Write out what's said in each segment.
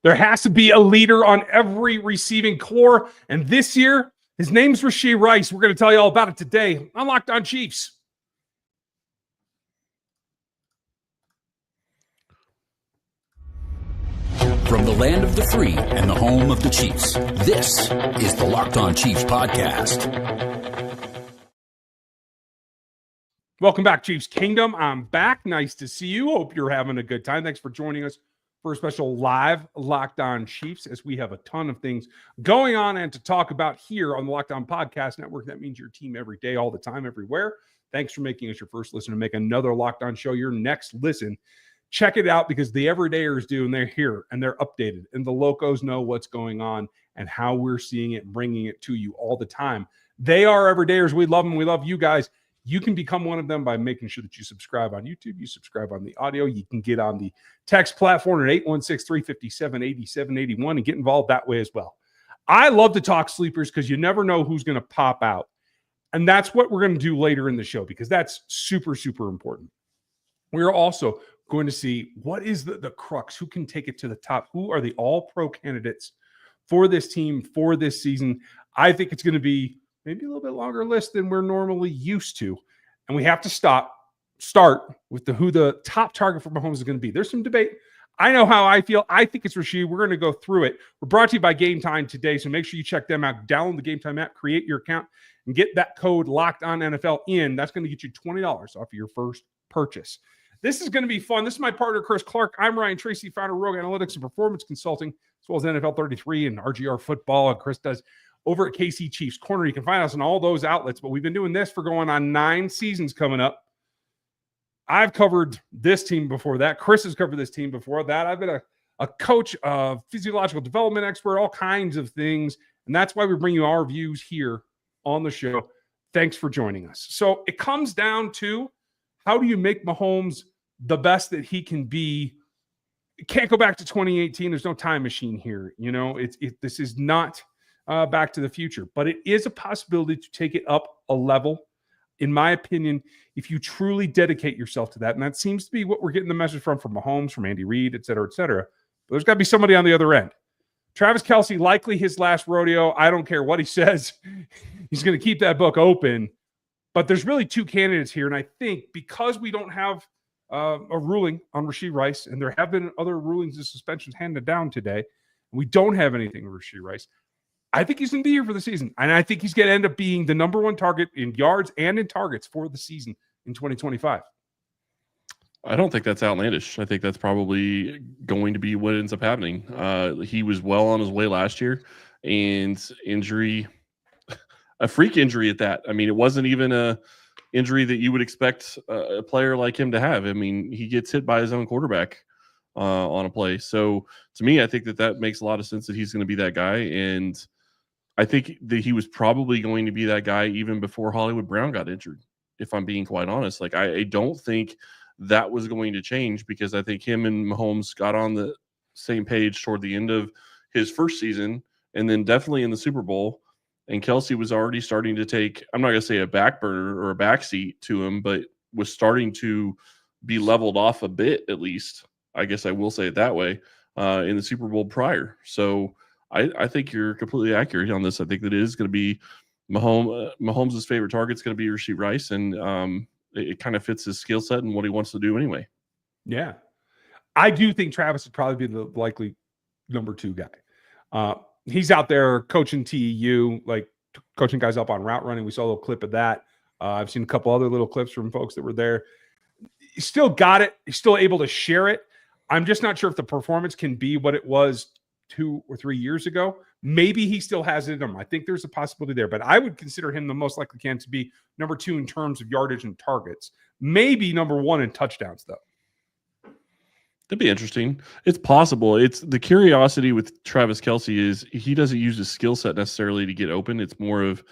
There has to be a leader on every receiving core. And this year, his name's Rashee Rice. We're going to tell you all about it today on Locked On Chiefs. From the land of the free and the home of the Chiefs, this is the Locked On Chiefs podcast. Welcome back, Chiefs Kingdom. I'm back. Nice to see you. Hope you're having a good time. Thanks for joining us for a special live Locked On Chiefs, as we have a ton of things going on and to talk about here on the Locked On Podcast Network. That means your team every day, all the time, everywhere. Thanks for making us your first listen to make another Locked On show your next listen. Check it out, because the everydayers do, and they're here and they're updated, and the locos know what's going on and how we're seeing it, bringing it to you all the time. They are everydayers. We love them. We love you guys. You can become one of them by making sure that you subscribe on YouTube. You subscribe on the audio. You can get on the text platform at 816-357-8781 and get involved that way as well. I love to talk sleepers because you never know who's going to pop out. And that's what we're going to do later in the show, because that's super, super important. We're also going to see what is the crux, who can take it to the top, who are the all-pro candidates for this team for this season. I think it's going to be maybe a little bit longer list than we're normally used to. And we have to start with who the top target for Mahomes is going to be. There's some debate. I know how I feel. I think it's Rashee. We're going to go through it. We're brought to you by Gametime today, so make sure you check them out. Download the Gametime app, create your account, and get that code Locked On NFL in. That's going to get you $20 off of your first purchase. This is going to be fun. This is my partner, Chris Clark. I'm Ryan Tracy, founder of Rogue Analytics and Performance Consulting, as well as NFL 33 and RGR Football. And Chris does over at KC Chiefs Corner. You can find us on all those outlets, but we've been doing this for going on 9 seasons coming up. I've covered this team before that. Chris has covered this team before that. I've been a coach, a physiological development expert, all kinds of things. And that's why we bring you our views here on the show. Thanks for joining us. So it comes down to, how do you make Mahomes the best that he can be? It can't go back to 2018. There's no time machine here. You know, this is not Back to the Future, but it is a possibility to take it up a level, in my opinion, if you truly dedicate yourself to that. And that seems to be what we're getting the message from Mahomes, from Andy Reid, et cetera, et cetera. But there's got to be somebody on the other end. Travis Kelce, likely his last rodeo. I don't care what he says. He's going to keep that book open. But there's really 2 candidates here. And I think because we don't have a ruling on Rashee Rice, and there have been other rulings and suspensions handed down today, and we don't have anything with Rashee Rice, I think he's going to be here for the season. And I think he's going to end up being the number 1 target in yards and in targets for the season in 2025. I don't think that's outlandish. I think that's probably going to be what ends up happening. He was well on his way last year, and injury, a freak injury at that. I mean, it wasn't even a injury that you would expect a player like him to have. I mean, he gets hit by his own quarterback on a play. So to me, I think that makes a lot of sense that he's going to be that guy. And I think that he was probably going to be that guy even before Hollywood Brown got injured, if I'm being quite honest. Like, I don't think that was going to change, because I think him and Mahomes got on the same page toward the end of his first season, and then definitely in the Super Bowl. And Kelce was already starting to take, I'm not going to say a back burner or a backseat to him, but was starting to be leveled off a bit, at least. I guess I will say it that way, in the Super Bowl prior. So I think you're completely accurate on this. I think that it is going to be Mahomes' favorite target is going to be Rashee Rice, and it kind of fits his skill set and what he wants to do anyway. Yeah. I do think Travis would probably be the likely number 2 guy. He's out there coaching TEU, like coaching guys up on route running. We saw a little clip of that. I've seen a couple other little clips from folks that were there. He still got it. He's still able to share it. I'm just not sure if the performance can be what it was 2 or 3 years ago. Maybe he still has it in him. I think there's a possibility there, but I would consider him the most likely candidate to be number 2 in terms of yardage and targets. Maybe number 1 in touchdowns, though. That'd be interesting. It's possible. It's the curiosity with Travis Kelce is he doesn't use his skill set necessarily to get open. It's more of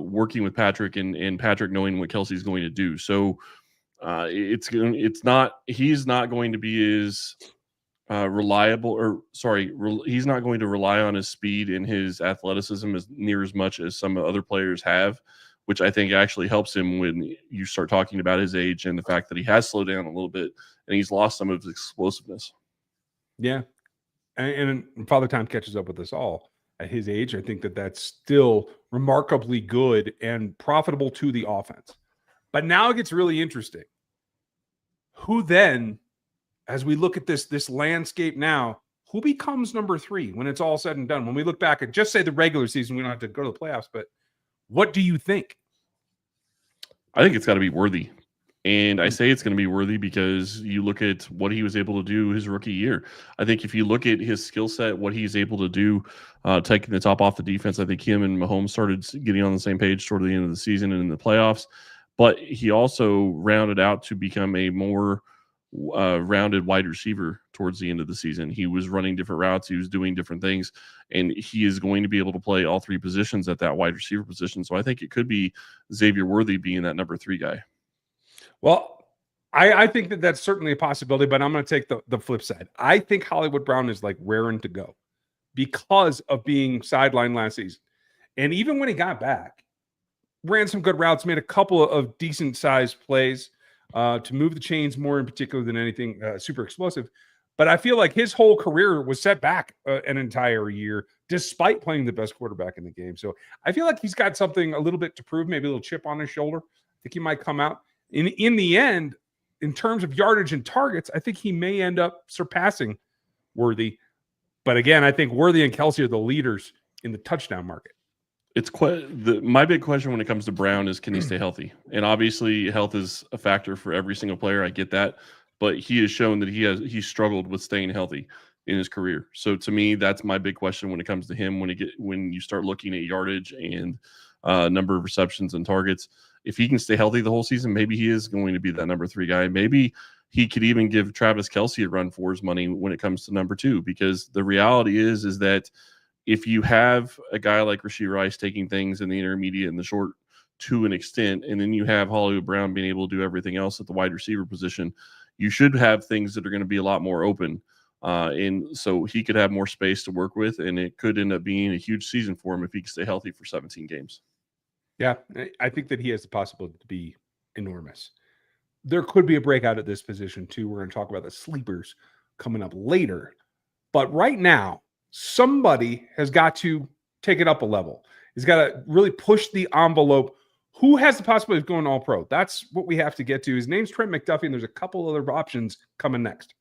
working with Patrick and Patrick knowing what Kelce's going to do. So he's not going to be as he's not going to rely on his speed and his athleticism as much as some other players have, which I think actually helps him when you start talking about his age and the fact that he has slowed down a little bit and he's lost some of his explosiveness. Yeah. and Father Time catches up with us all at his age. I think that that's still remarkably good and profitable to the offense. But now it gets really interesting. Who then, as we look at this landscape now, who becomes number 3 when it's all said and done? When we look back at just say the regular season, we don't have to go to the playoffs, but what do you think? I think it's got to be Worthy. And I say it's going to be Worthy because you look at what he was able to do his rookie year. I think if you look at his skill set, what he's able to do, taking the top off the defense, I think him and Mahomes started getting on the same page toward the end of the season and in the playoffs. But he also rounded out to become a more rounded wide receiver towards the end of the season. He was running different routes. He was doing different things. And he is going to be able to play all 3 positions at that wide receiver position. So I think it could be Xavier Worthy being that number 3 guy. Well, I think that that's certainly a possibility, but I'm going to take the flip side. I think Hollywood Brown is like raring to go because of being sidelined last season. And even when he got back, ran some good routes, made a couple of decent-sized plays to move the chains more in particular than anything super explosive. But I feel like his whole career was set back an entire year, despite playing the best quarterback in the game. So I feel like he's got something a little bit to prove, maybe a little chip on his shoulder. I think he might come out. In the end, in terms of yardage and targets, I think he may end up surpassing Worthy. But again, I think Worthy and Kelce are the leaders in the touchdown market. It's my big question when it comes to Brown is, can he stay healthy? And obviously health is a factor for every single player. I get that, but he has shown that he's struggled with staying healthy in his career. So to me, that's my big question when it comes to him. When you start looking at yardage and number of receptions and targets, if he can stay healthy the whole season, maybe he is going to be that number 3 guy. Maybe he could even give Travis Kelce a run for his money when it comes to number 2, because the reality is that if you have a guy like Rashee Rice taking things in the intermediate and the short to an extent, and then you have Hollywood Brown being able to do everything else at the wide receiver position, you should have things that are going to be a lot more open. And so he could have more space to work with, and it could end up being a huge season for him if he can stay healthy for 17 games. Yeah, I think that he has the possibility to be enormous. There could be a breakout at this position, too. We're going to talk about the sleepers coming up later. But right now, somebody has got to take it up a level. He's got to really push the envelope. Who has the possibility of going all-pro? That's what we have to get to. His name's Trent McDuffie, and there's a couple other options coming next.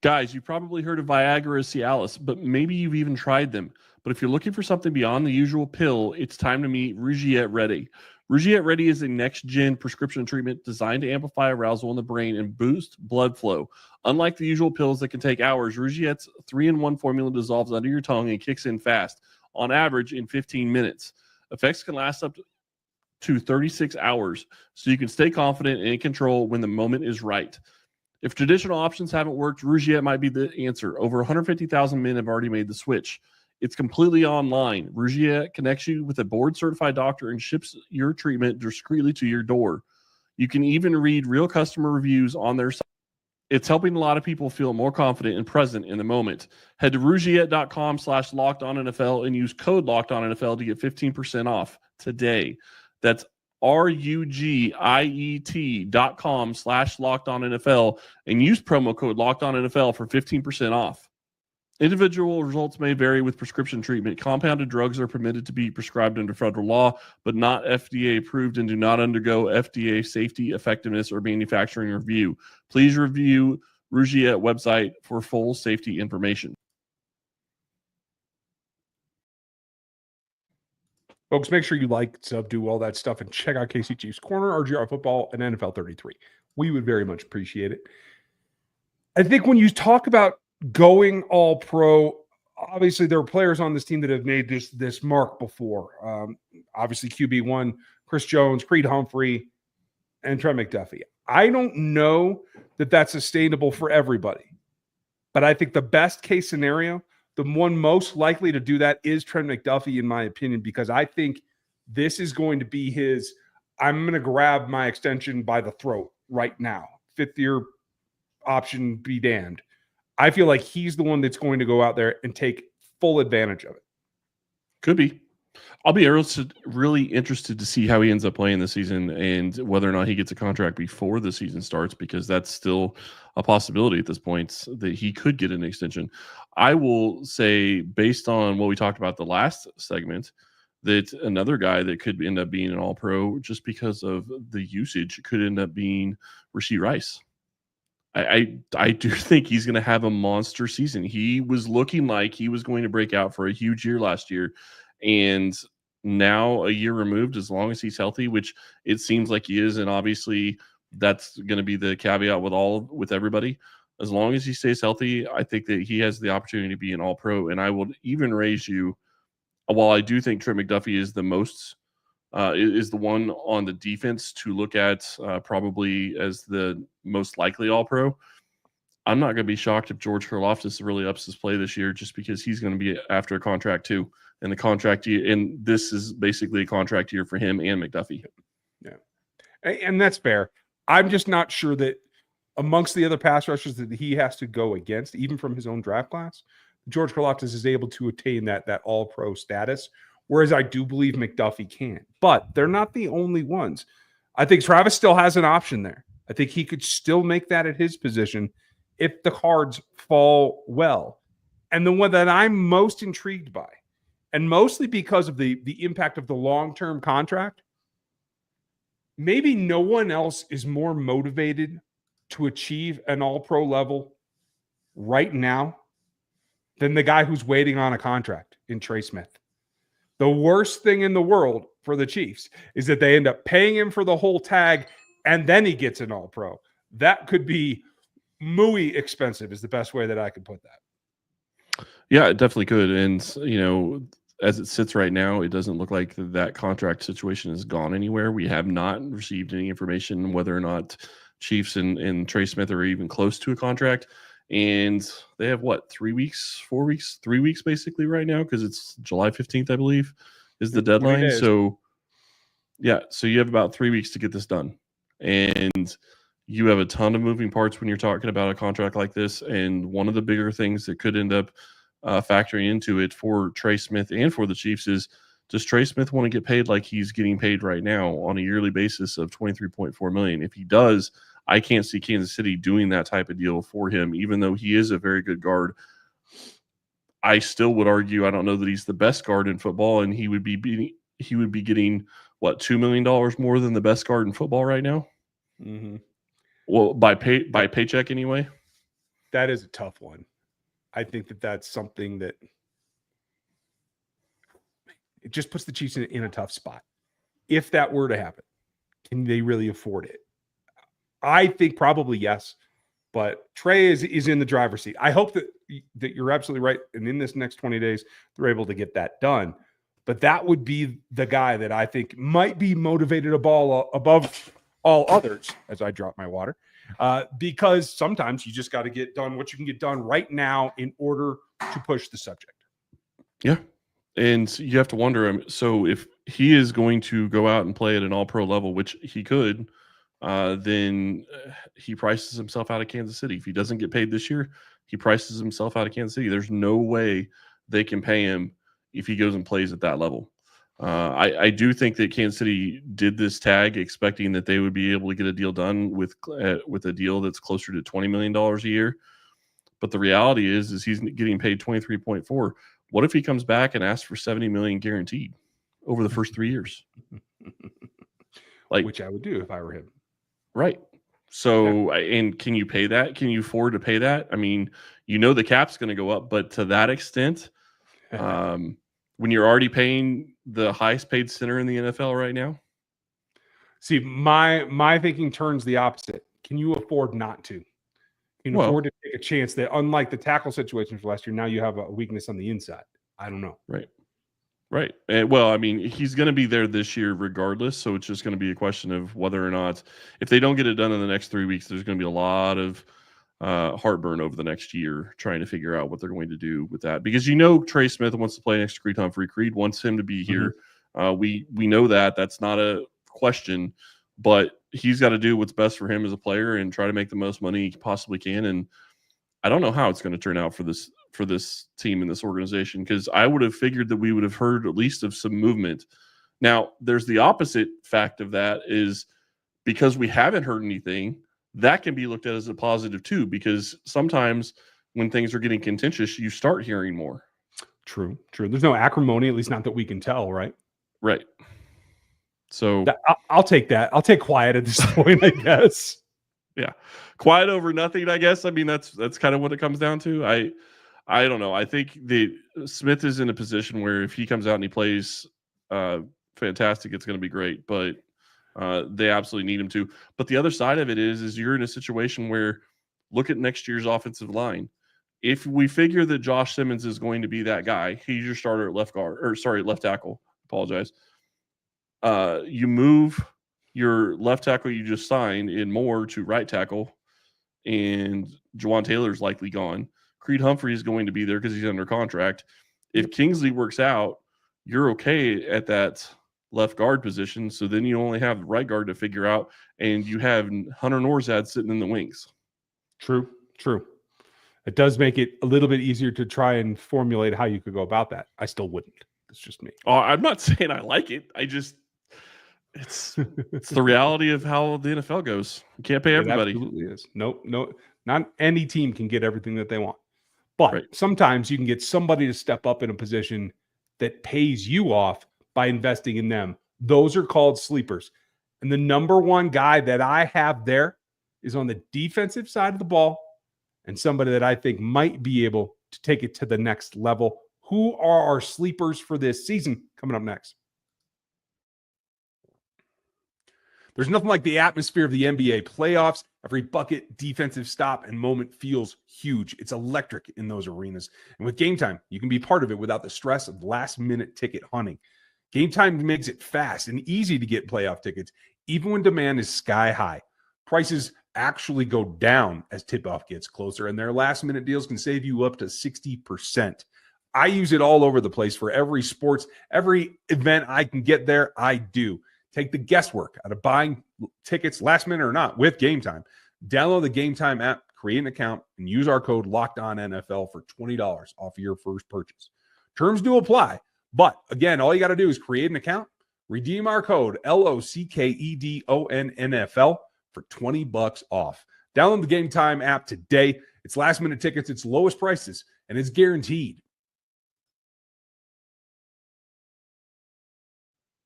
Guys, you've probably heard of Viagra or Cialis, but maybe you've even tried them. But if you're looking for something beyond the usual pill, it's time to meet Rougiette Ready. Rougiette Ready is a next-gen prescription treatment designed to amplify arousal in the brain and boost blood flow. Unlike the usual pills that can take hours, Rougiette's 3-in-1 formula dissolves under your tongue and kicks in fast, on average in 15 minutes. Effects can last up to 36 hours, so you can stay confident and in control when the moment is right. If traditional options haven't worked, Rougiette might be the answer. Over 150,000 men have already made the switch. It's completely online. Rougiette connects you with a board-certified doctor and ships your treatment discreetly to your door. You can even read real customer reviews on their site. It's helping a lot of people feel more confident and present in the moment. Head to Rougiette.com/LockedOnNFL and use code LockedOnNFL to get 15% off today. That's RUGIET.com/LockedOnNFL and use promo code LockedOnNFL for 15% off. Individual results may vary with prescription treatment. Compounded drugs are permitted to be prescribed under federal law, but not FDA approved and do not undergo FDA safety, effectiveness, or manufacturing review. Please review Rougiette website for full safety information. Folks, make sure you like, sub, do all that stuff, and check out KC Chiefs Corner, RGR Football, and NFL 33. We would very much appreciate it. I think when you talk about going all pro, obviously there are players on this team that have made this mark before. Obviously QB1, Chris Jones, Creed Humphrey, and Trent McDuffie. I don't know that that's sustainable for everybody, but I think the best case scenario, the one most likely to do that is Trent McDuffie, in my opinion, because I think this is going to be I'm going to grab my extension by the throat right now. 5th-year option be damned. I feel like he's the one that's going to go out there and take full advantage of it. Could be. I'll be really interested to see how he ends up playing this season and whether or not he gets a contract before the season starts, because that's still a possibility at this point that he could get an extension. I will say, based on what we talked about the last segment, that another guy that could end up being an all-pro just because of the usage could end up being Rashee Rice. I do think he's going to have a monster season. He was looking like he was going to break out for a huge year last year. And now, a year removed, as long as he's healthy, which it seems like he is, and obviously that's going to be the caveat with everybody. As long as he stays healthy, I think that he has the opportunity to be an all-pro. And I will even raise you, while I do think Trent McDuffie is is the one on the defense to look at probably as the most likely all-pro, I'm not going to be shocked if George Karlaftis really ups his play this year, just because he's going to be after a contract too. And the contract year, and this is basically a contract year for him and McDuffie. Yeah. And that's fair. I'm just not sure that amongst the other pass rushers that he has to go against, even from his own draft class, George Karlaftis is able to attain that all-pro status, whereas I do believe McDuffie can. But they're not the only ones. I think Travis still has an option there. I think he could still make that at his position if the cards fall well. And the one that I'm most intrigued by, and mostly because of the impact of the long-term contract, maybe no one else is more motivated to achieve an all-pro level right now than the guy who's waiting on a contract in Trey Smith. The worst thing in the world for the Chiefs is that they end up paying him for the whole tag and then he gets an all-pro. That could be muy expensive is the best way that I could put that. Yeah, it definitely could. And, as it sits right now, it doesn't look like that contract situation has gone anywhere. We have not received any information whether or not Chiefs and Trey Smith are even close to a contract. And they have 3 weeks, 4 weeks, 3 weeks basically right now, because it's July 15th, I believe, is the deadline. So, yeah, so you have about 3 weeks to get this done. And you have a ton of moving parts when you're talking about a contract like this. And one of the bigger things that could end up factoring into it for Trey Smith and for the Chiefs is, does Trey Smith want to get paid like he's getting paid right now on a yearly basis of $23.4 million? If he does, I can't see Kansas City doing that type of deal for him, even though he is a very good guard. I still would argue, I don't know that he's the best guard in football, and he would be getting $2 million more than the best guard in football right now. Mm-hmm. Well, by paycheck anyway. That is a tough one. I think that's something that it just puts the Chiefs in a tough spot. If that were to happen, can they really afford it? I think probably yes, but Trey is in the driver's seat. I hope that you're absolutely right. And in this next 20 days, they're able to get that done. But that would be the guy that I think might be motivated above all others, as I drop my water, because sometimes you just got to get done what you can get done right now in order to push the subject. Yeah. And you have to wonder, so if he is going to go out and play at an all-pro level, which he could, then he prices himself out of Kansas City. If he doesn't get paid this year, he prices himself out of Kansas City. There's no way they can pay him if he goes and plays at that level. I do think that Kansas City did this tag expecting that they would be able to get a deal done with a deal that's closer to $20 million a year. But the reality is he's getting paid 23.4. What if he comes back and asks for $70 million guaranteed over the first 3 years? Which I would do if I were him. Right. So, and can you pay that? Can you afford to pay that? I mean, the cap's going to go up, but to that extent, when you're already paying the highest paid center in the NFL right now? See, my thinking turns the opposite. Can you afford not to? Can you afford to take a chance that, unlike the tackle situations last year, now you have a weakness on the inside? I don't know. Right. And, well, I mean, he's going to be there this year regardless, so it's just going to be a question of whether or not, if they don't get it done in the next 3 weeks, there's going to be a lot of heartburn over the next year trying to figure out what they're going to do with that. Because Trey Smith wants to play next to Creed Humphrey. Creed wants him to be here. We know that. That's not a question. But he's got to do what's best for him as a player and try to make the most money he possibly can. And I don't know how it's going to turn out for this team and this organization, because I would have figured that we would have heard at least of some movement. Now, there's the opposite fact of that is because we haven't heard anything, that can be looked at as a positive too, because sometimes when things are getting contentious, you start hearing more. True. There's no acrimony, at least not that we can tell, right? Right. So I'll take that. I'll take quiet at this point, I guess. Yeah. Quiet over nothing, I guess. I mean, that's kind of what it comes down to. I don't know. I think Smith is in a position where if he comes out and he plays fantastic, it's going to be great. But they absolutely need him to. But the other side of it is you're in a situation where look at next year's offensive line. If we figure that Josh Simmons is going to be that guy, he's your starter at left tackle. Apologize. You move your left tackle you just signed in Moore to right tackle, and Jawan Taylor's likely gone. Creed Humphrey is going to be there because he's under contract. If Kingsley works out, you're okay at that left guard position. So then you only have the right guard to figure out, and you have Hunter Norzad sitting in the wings. True. It does make it a little bit easier to try and formulate how you could go about that. I still wouldn't. It's just me. Oh, I'm not saying I like it. It's the reality of how the NFL goes. You can't pay everybody. It absolutely is. No, not any team can get everything that they want. But sometimes you can get somebody to step up in a position that pays you off by investing in them. Those are called sleepers. And the number one guy that I have there is on the defensive side of the ball, and somebody that I think might be able to take it to the next level. Who are our sleepers for this season? Coming up next. There's nothing like the atmosphere of the NBA playoffs. Every bucket, defensive stop, and moment feels huge. It's electric in those arenas. And with Gametime, you can be part of it without the stress of last-minute ticket hunting. Gametime makes it fast and easy to get playoff tickets, even when demand is sky high. Prices actually go down as tip-off gets closer, and their last-minute deals can save you up to 60%. I use it all over the place for every sports, every event I can get there, I do. Take the guesswork out of buying tickets last minute or not with Gametime. Download the Gametime app, create an account, and use our code LOCKEDONNFL for $20 off your first purchase. Terms do apply, but again, all you got to do is create an account, redeem our code LOCKEDONNFL for $20 off. Download the Gametime app today. It's last minute tickets, it's lowest prices, and it's guaranteed.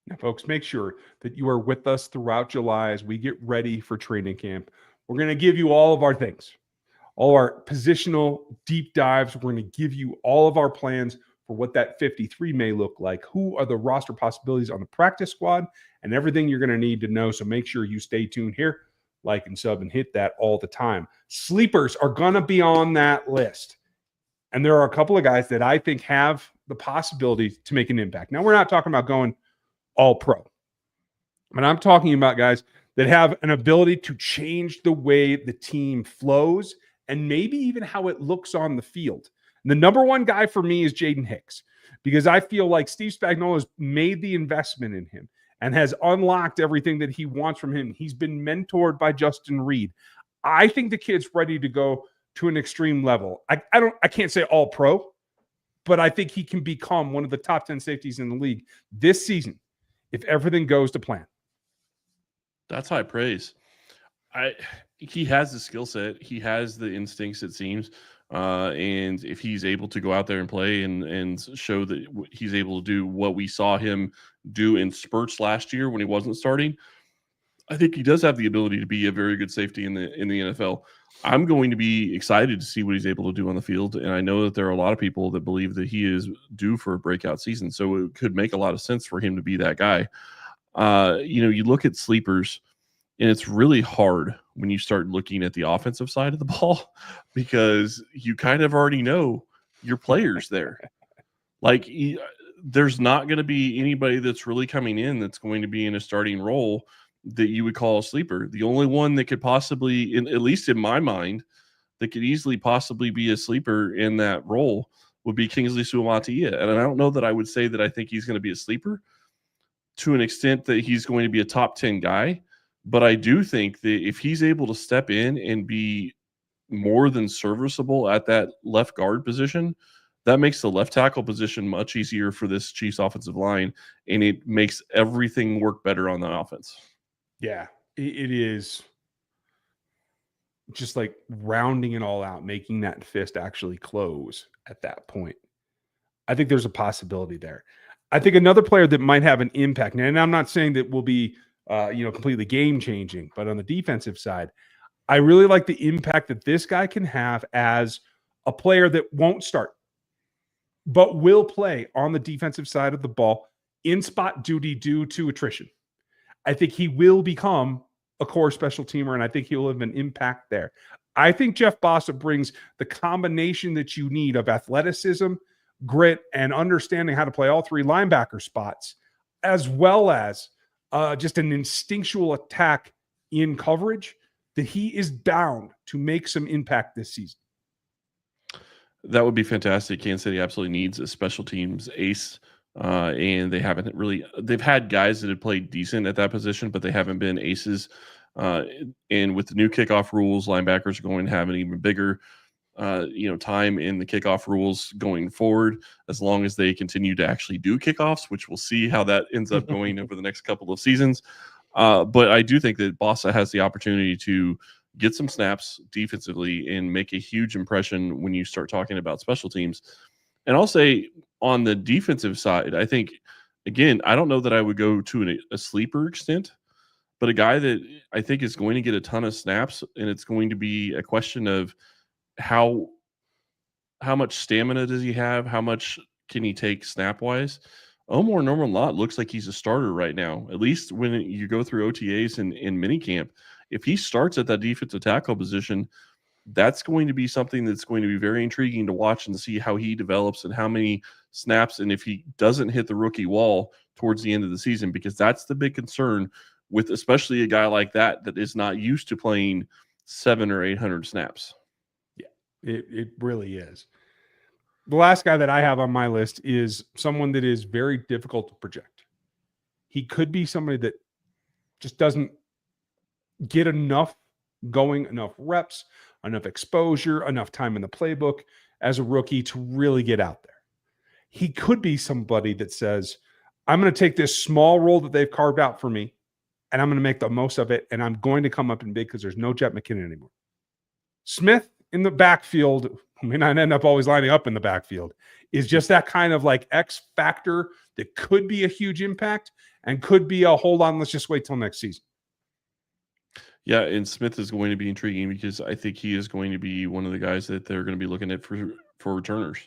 Now, folks, make sure that you are with us throughout July as we get ready for training camp. We're going to give you all of our things, all our positional deep dives. We're going to give you all of our plans for what that 53 may look like, who are the roster possibilities on the practice squad, and everything you're going to need to know. So make sure you stay tuned here, like and sub, and hit that all the time. Sleepers are going to be on that list. And there are a couple of guys that I think have the possibility to make an impact. Now, we're not talking about going all pro. But I'm talking about guys that have an ability to change the way the team flows and maybe even how it looks on the field. And the number one guy for me is Jaden Hicks, because I feel like Steve Spagnuolo has made the investment in him and has unlocked everything that he wants from him. He's been mentored by Justin Reed. I think the kid's ready to go to an extreme level. I can't say all pro, but I think he can become one of the top 10 safeties in the league this season if everything goes to plan. That's high praise. He has the skill set. He has the instincts, it seems. And if he's able to go out there and play and show that he's able to do what we saw him do in spurts last year when he wasn't starting, I think he does have the ability to be a very good safety in the NFL. I'm going to be excited to see what he's able to do on the field. And I know that there are a lot of people that believe that he is due for a breakout season. So it could make a lot of sense for him to be that guy. You look at sleepers, and it's really hard when you start looking at the offensive side of the ball because you kind of already know your players there. Like, there's not going to be anybody that's really coming in that's going to be in a starting role that you would call a sleeper. The only one that could possibly, at least in my mind, that could easily possibly be a sleeper in that role would be Kingsley Suamataia. And I don't know that I would say that I think he's going to be a sleeper to an extent that he's going to be a top 10 guy. But I do think that if he's able to step in and be more than serviceable at that left guard position, that makes the left tackle position much easier for this Chiefs offensive line, and it makes everything work better on the offense. Yeah, it is just like rounding it all out, making that fist actually close at that point. I think there's a possibility there. I think another player that might have an impact, and I'm not saying that will be completely game changing, but on the defensive side, I really like the impact that this guy can have as a player that won't start, but will play on the defensive side of the ball in spot duty due to attrition. I think he will become a core special teamer, and I think he will have an impact there. I think Jeff Bassa brings the combination that you need of athleticism, grit, and understanding how to play all three linebacker spots, as well as just an instinctual attack in coverage, that he is bound to make some impact this season. That would be fantastic. Kansas City absolutely needs a special teams ace, and they've had guys that have played decent at that position, but they haven't been aces. And with the new kickoff rules, linebackers are going to have an even bigger time in the kickoff rules going forward, as long as they continue to actually do kickoffs, which we'll see how that ends up going over the next couple of seasons. But I do think that Bassa has the opportunity to get some snaps defensively and make a huge impression when you start talking about special teams. And I'll say on the defensive side, I think, again, I don't know that I would go to a sleeper extent, but a guy that I think is going to get a ton of snaps, and it's going to be a question of how much stamina does he have? How much can he take snap-wise? Omar Norman-Lott looks like he's a starter right now, at least when you go through OTAs and minicamp. If he starts at that defensive tackle position, that's going to be something that's going to be very intriguing to watch and to see how he develops and how many snaps, and if he doesn't hit the rookie wall towards the end of the season, because that's the big concern with especially a guy like that is not used to playing 700 or 800 snaps. Yeah, it really is. The last guy that I have on my list is someone that is very difficult to project. He could be somebody that just doesn't get enough reps, enough exposure, enough time in the playbook as a rookie to really get out there. He could be somebody that says, I'm going to take this small role that they've carved out for me, and I'm going to make the most of it, and I'm going to come up in big because there's no Jet McKinnon anymore. Smith in the backfield, who may not end up always lining up in the backfield, is just that kind of like X factor that could be a huge impact and could be a hold on, let's just wait till next season. Yeah, and Smith is going to be intriguing because I think he is going to be one of the guys that they're going to be looking at for returners.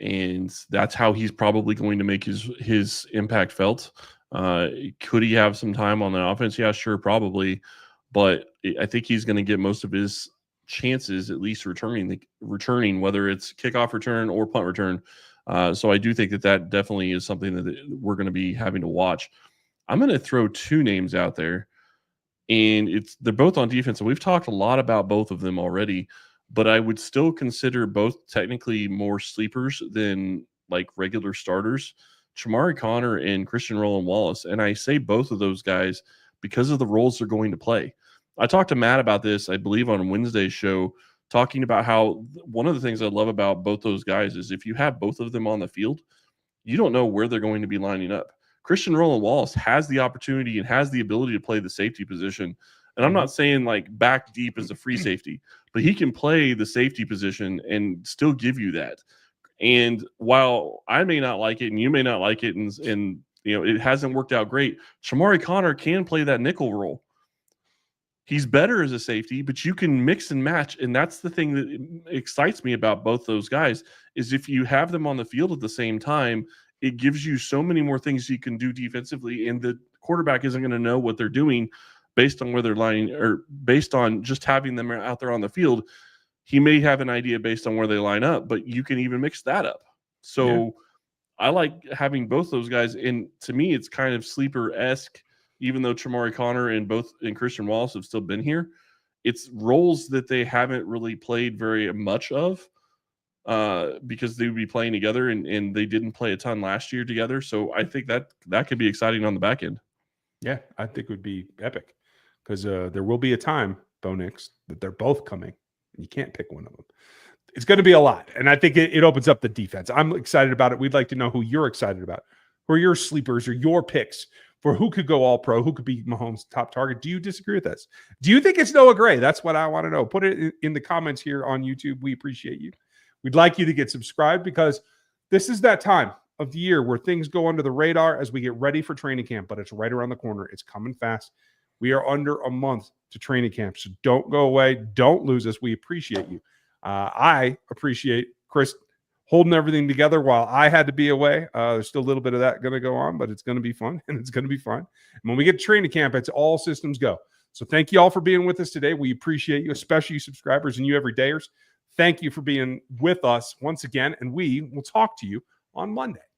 And that's how he's probably going to make his impact felt. Could he have some time on the offense? Yeah, sure, probably. But I think he's going to get most of his chances, at least returning, whether it's kickoff return or punt return. So I do think that definitely is something that we're going to be having to watch. I'm going to throw two names out there, and they're both on defense. And we've talked a lot about both of them already, but I would still consider both technically more sleepers than like regular starters, Chamari Connor and Christian Roland Wallace. And I say both of those guys because of the roles they're going to play. I talked to Matt about this, I believe, on Wednesday's show, talking about how one of the things I love about both those guys is if you have both of them on the field, you don't know where they're going to be lining up. Christian Roland Wallace has the opportunity and has the ability to play the safety position. And I'm not saying like back deep as a free safety, but he can play the safety position and still give you that. And while I may not like it and you may not like it, and it hasn't worked out great, Chamari Connor can play that nickel role. He's better as a safety, but you can mix and match. And that's the thing that excites me about both those guys is if you have them on the field at the same time, it gives you so many more things you can do defensively. And the quarterback isn't going to know what they're doing based on where they're lining or based on just having them out there on the field. He may have an idea based on where they line up, but you can even mix that up. So yeah. I like having both those guys. And to me, it's kind of sleeper-esque. Even though Chamari Connor and Christian Wallace have still been here, it's roles that they haven't really played very much of because they would be playing together and they didn't play a ton last year together. So I think that could be exciting on the back end. Yeah, I think it would be epic because there will be a time, Bo Nix, that they're both coming and you can't pick one of them. It's going to be a lot, and I think it opens up the defense. I'm excited about it. We'd like to know who you're excited about, who are your sleepers or your picks for who could go all pro, who could be Mahomes' top target. Do you disagree with us? Do you think it's Noah Gray? That's what I want to know. Put it in the comments here on YouTube. We appreciate you. We'd like you to get subscribed because this is that time of the year where things go under the radar as we get ready for training camp, but it's right around the corner. It's coming fast. We are under a month to training camp, so don't go away. Don't lose us. We appreciate you. I appreciate Chris holding everything together while I had to be away. There's still a little bit of that going to go on, but it's going to be fun, and it's going to be fun. And when we get to training camp, it's all systems go. So thank you all for being with us today. We appreciate you, especially you subscribers and you everydayers. Thank you for being with us once again, and we will talk to you on Monday.